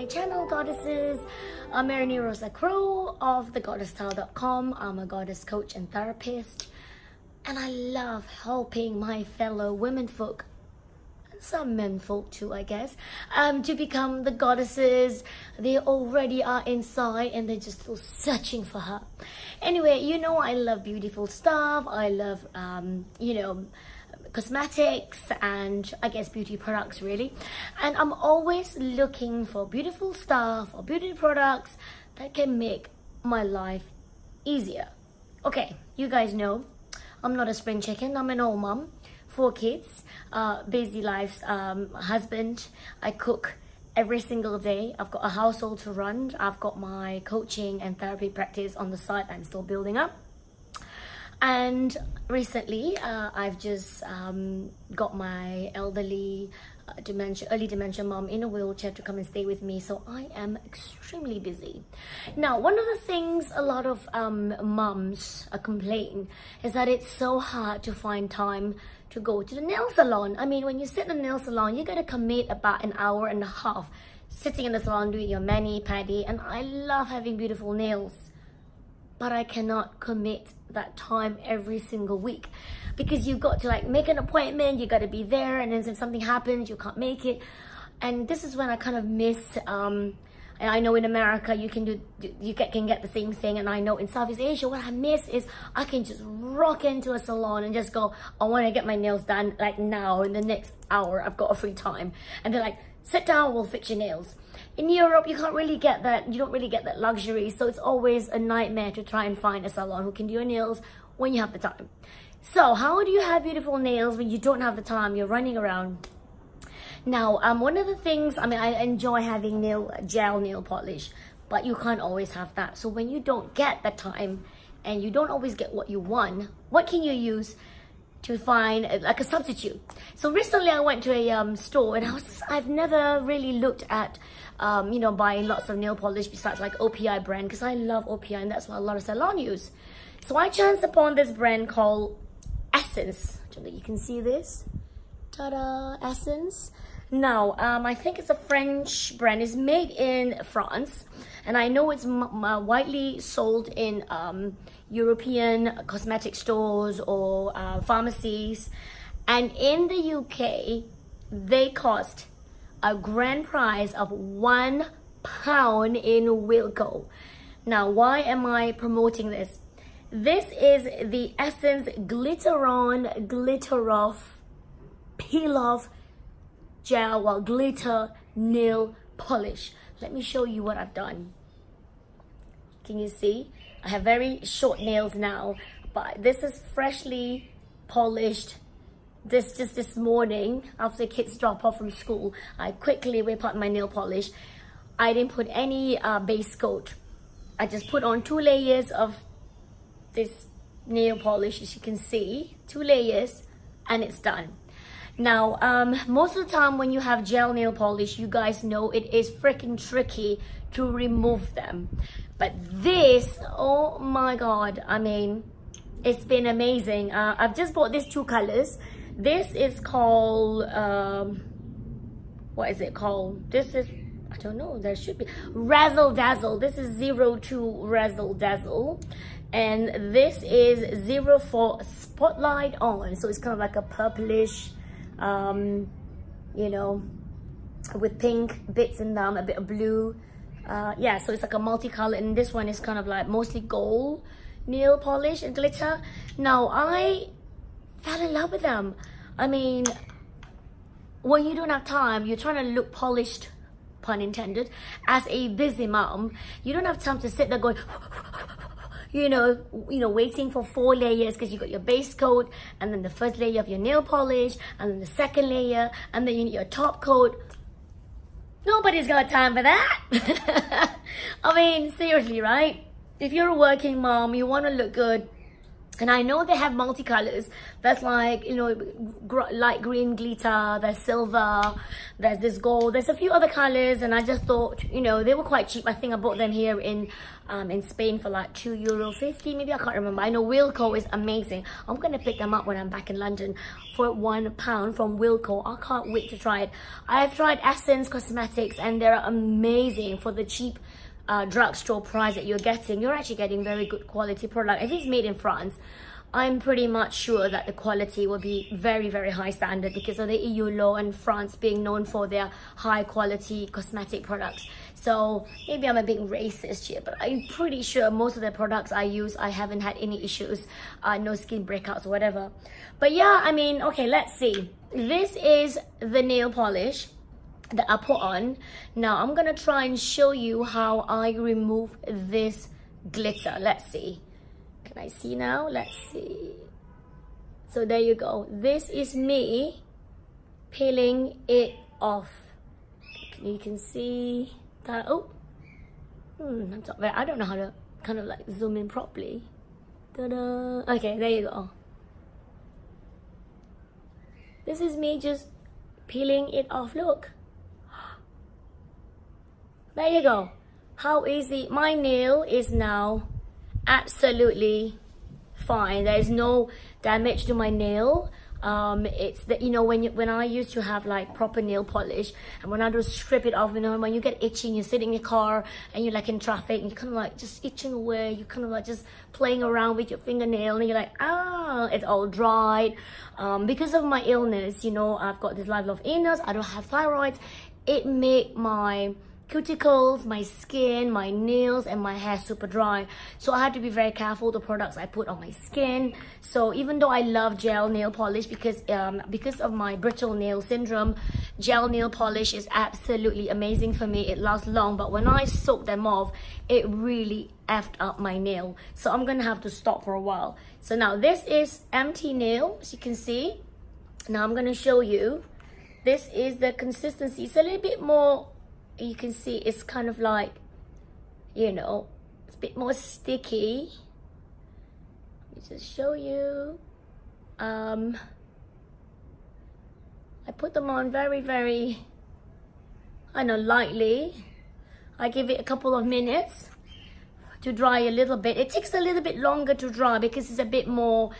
channel, goddesses. I'm Marini Rosa Crow of thegoddesstyle.com. I'm a goddess coach and therapist, and I love helping my fellow women folk, and some men folk too, I guess, to become the goddesses they already are inside, and they're just still searching for her. Anyway, you know I love beautiful stuff. I love cosmetics and I guess beauty products, really, and I'm always looking for beautiful stuff or beauty products that can make my life easier. Okay, you guys know I'm not a spring chicken. I'm an old mom, 4 kids, busy lives, husband. I cook every single day. I've got a household to run. I've got my coaching and therapy practice on the side I'm still building up. And recently, I've just got my early dementia mom in a wheelchair to come and stay with me. So I am extremely busy. Now, one of the things a lot of moms complain is that it's so hard to find time to go to the nail salon. I mean, when you sit in the nail salon, you gotta commit about an hour and a half sitting in the salon doing your mani-pedi. And I love having beautiful nails, but I cannot commit that time every single week, because you've got to like make an appointment, you got to be there, and then if something happens you can't make it. And this is when I kind of miss and I know in America you can get the same thing, and I know in Southeast Asia what I miss is I can just rock into a salon and just go, I want to get my nails done like now, in the next hour I've got a free time, and they're like, sit down, we'll fix your nails. In Europe, you can't really get that. You don't really get that luxury. So it's always a nightmare to try and find a salon who can do your nails when you have the time. So how do you have beautiful nails when you don't have the time? You're running around. Now, one of the things, I mean, I enjoy having gel nail polish, but you can't always have that. So when you don't get the time and you don't always get what you want, what can you use to find like a substitute? So recently I went to a store, and I've never really looked at buying lots of nail polish besides like OPI brand, because I love OPI and that's what a lot of salon use. So I chanced upon this brand called Essence. I don't know if you can see this. Ta-da! Essence. Now, I think it's a French brand. It's made in France, and I know it's widely sold in European cosmetic stores or pharmacies. And in the UK, they cost a grand prize of £1 in Wilko. Now, why am I promoting this? This is the Essence Glitter On, Glitter Off, Peel Off Gel, well, glitter nail polish. Let me show you what I've done. Can you see? I have very short nails now, but this is freshly polished. Just this morning, after kids drop off from school, I quickly whip out my nail polish. I didn't put any base coat. I just put on 2 layers of this nail polish, as you can see, 2 layers, and it's done. Now, most of the time when you have gel nail polish, you guys know it is freaking tricky to remove them. But this, oh my God, I mean, it's been amazing. I've just bought these 2 colors. This is called, what is it called? This is, I don't know, there should be Razzle Dazzle. This is 02 Razzle Dazzle. And this is 04 Spotlight On. So it's kind of like a purplish, with pink bits in them, a bit of blue. Yeah, so it's like a multicolor, and this one is kind of like mostly gold nail polish and glitter. Now, I fell in love with them. I mean, when you don't have time, you're trying to look polished, pun intended, as a busy mom. You don't have time to sit there going, waiting for 4 layers, because you got your base coat, and then the first layer of your nail polish, and then the second layer, and then you need your top coat. Nobody's got time for that. I mean, seriously, right? If you're a working mom, you want to look good, And I know they have multicolors. That's like, you know, light green glitter, there's silver, there's this gold, there's a few other colors. And I just thought, you know, they were quite cheap. I think I bought them here in Spain for like €2.50, maybe, I can't remember. I know Wilko is amazing. I'm gonna pick them up when I'm back in London for £1 from Wilko. I can't wait to try it. I've tried Essence Cosmetics and they're amazing for the cheap drugstore price that you're getting. You're actually getting very good quality product. If it's made in France, I'm pretty much sure that the quality will be very, very high standard because of the EU law and France being known for their high quality cosmetic products. So maybe I'm a bit racist here, but I'm pretty sure most of the products I use, I haven't had any issues, no skin breakouts or whatever. But yeah, I mean, okay, let's see. This is the nail polish that I put on. Now I'm gonna try and show you how I remove this glitter. Let's see. Can I see now? Let's see. So there you go. This is me peeling it off. You can see that. Oh, I don't know how to kind of like zoom in properly. Ta-da. Okay, there you go. This is me just peeling it off. Look. There you go. How easy. My nail is now absolutely fine. There is no damage to my nail. It's that, you know, when I used to have like proper nail polish, and when I just strip it off, you know, when you get itching, you sit in your car and you're like in traffic and you're kind of like just itching away, you're kind of like just playing around with your fingernail and you're like, it's all dried. Because of my illness, you know, I've got this level of illness, I don't have thyroid. It made my cuticles, my skin, my nails and my hair super dry. So I had to be very careful the products I put on my skin. So even though I love gel nail polish because of my brittle nail syndrome, gel nail polish is absolutely amazing for me. It lasts long, but when I soak them off, it really effed up my nail. So I'm gonna have to stop for a while. So now this is empty nail, as you can see. Now I'm gonna show you. This is the consistency. It's a little bit more, you can see it's kind of like, you know, it's a bit more sticky. Let me just show you. I put them on very, very, I know, lightly. I give it a couple of minutes to dry a little bit. It takes a little bit longer to dry because it's a bit more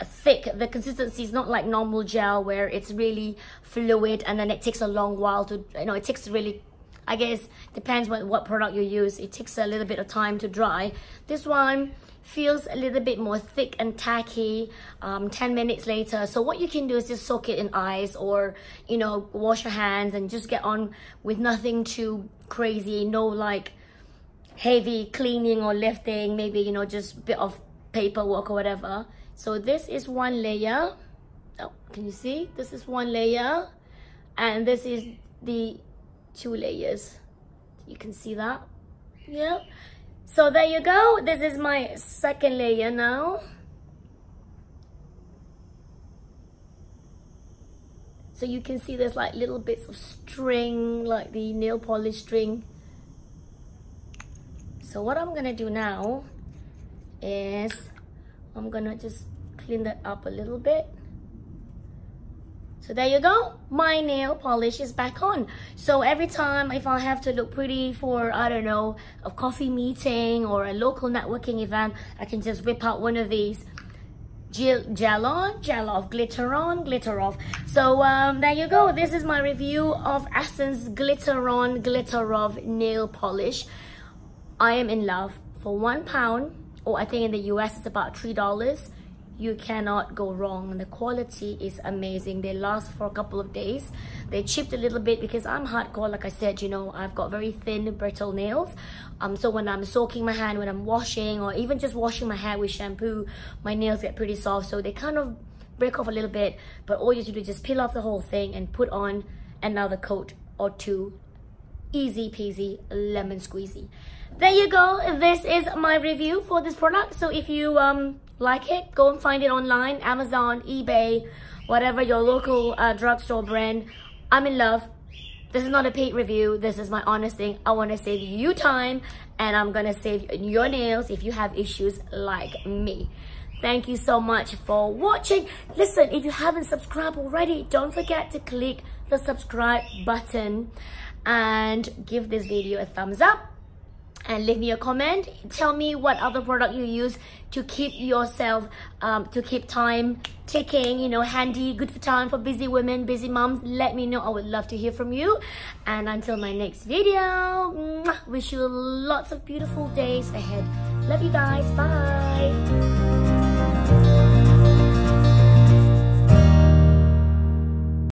thick. The consistency is not like normal gel where it's really fluid and then it takes a long while to, you know, it takes really, I guess, depends what product you use. It takes a little bit of time to dry. This one feels a little bit more thick and tacky 10 minutes later. So what you can do is just soak it in ice or, you know, wash your hands and just get on with nothing too crazy. No like heavy cleaning or lifting, maybe, you know, just a bit of paperwork or whatever. So this is one layer. Oh, can you see? This is one layer. And this is the 2 layers. You can see that. Yeah. So there you go. This is my second layer now. So you can see there's like little bits of string, like the nail polish string. So what I'm gonna do now is I'm gonna just clean that up a little bit. So there you go, my nail polish is back on. So every time if I have to look pretty for, I don't know, a coffee meeting or a local networking event, I can just whip out one of these. Gel on, gel off, glitter on, glitter off. So there you go, this is my review of Essence Glitter On, Glitter Off nail polish. I am in love. For £1, or I think in the US it's about $3. You cannot go wrong. The quality is amazing. They last for a couple of days. They chipped a little bit because I'm hardcore, like I said, you know, I've got very thin brittle nails. So when I'm soaking my hand, when I'm washing, or even just washing my hair with shampoo, my nails get pretty soft, so they kind of break off a little bit. But all you have to do is just peel off the whole thing and put on another coat or two. Easy peasy, lemon squeezy. There you go. This is my review for this product. So if you like it, go and find it online, Amazon, eBay, whatever your local drugstore brand. I'm in love. This is not a paid review. This is my honest thing. I want to save you time, and I'm gonna save your nails if you have issues like me. Thank you so much for watching. Listen, if you haven't subscribed already, don't forget to click the subscribe button and give this video a thumbs up. And leave me a comment. Tell me what other product you use to keep yourself, to keep time ticking, you know, handy, good for time for busy women, busy moms. Let me know. I would love to hear from you. And until my next video, wish you lots of beautiful days ahead. Love you guys. Bye.